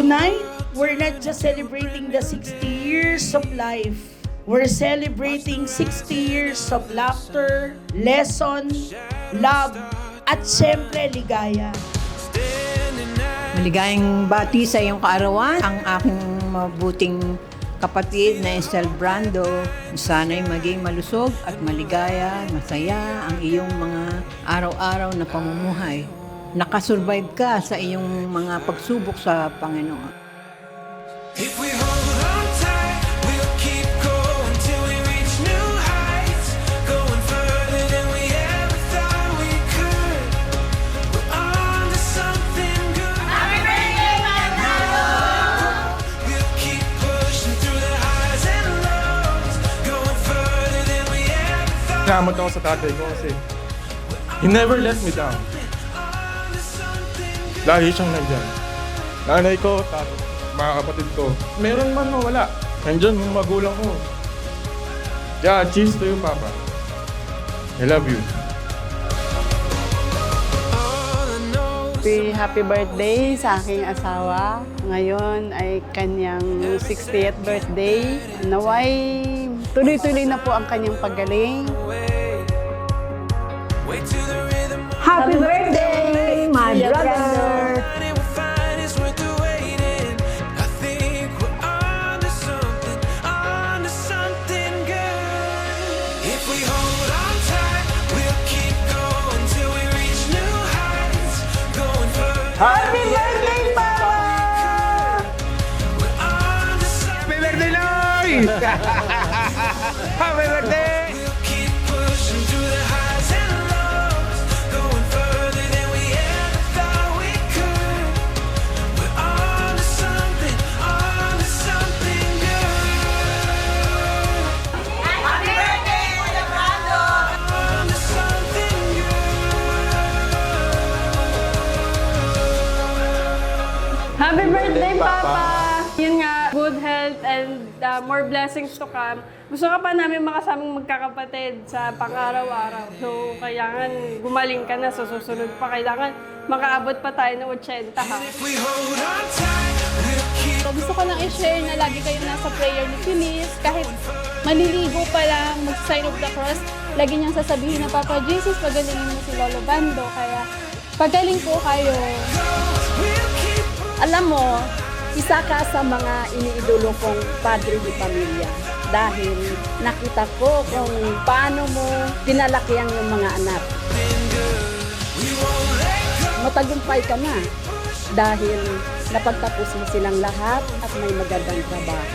Tonight, we're not just celebrating the 60 years of life. We're celebrating 60 years of laughter, lesson, love, at syempre ligaya. Maligayang bati sa iyong kaarawan, ang aking mabuting kapatid na Estel Brando. Sana'y maging malusog at maligaya, masaya ang iyong mga araw-araw na pamumuhay. Nakasurvive ka sa iyong mga pagsubok sa Panginoon. If we hold on tight, we'll keep going till we reach new heights, going further than we ever thought we could. We're on to something good. Happy birthday, Mama! We'll keep pushing through the highs and lows, going further than we ever thought. Salamat ako sa tatay ko kasi he never let me down. Lagi siyang nandyan. Nanay ko, tatay, mga kapatid ko. Meron man o wala. Nandyan yung magulang ko. Yeah, cheers to you, Papa. I love you. Happy birthday sa aking asawa. Ngayon ay kanyang 60th birthday. Naway tuloy-tuloy na po ang kanyang paggaling. Happy birthday, my brother! Happy birthday, Papa! Happy birthday, Loy! Happy birthday! Happy birthday, Papa! Yun nga, good health and more blessings to come. Gusto ka pa namin makasamang magkakapatid sa pang-araw-araw. So, kailangan gumaling ka na sa susunod pa. Kailangan makaabot pa tayo ng 80, ha? So, gusto ko lang i-share na lagi kayo nasa prayer ni Feliz. Kahit maliligo pa lang, mag-sign of the cross, lagi niyang sasabihin na, Papa Jesus, pagalingin mo si Lolo Bando. Kaya, pagaling po kayo. Alam mo, isa ka sa mga iniidolo kong padre di pamilya dahil nakita ko kung paano mo pinalaki ang iyong mga anak. Matagumpay ka na dahil napagtapos mo silang lahat at may magandang trabaho.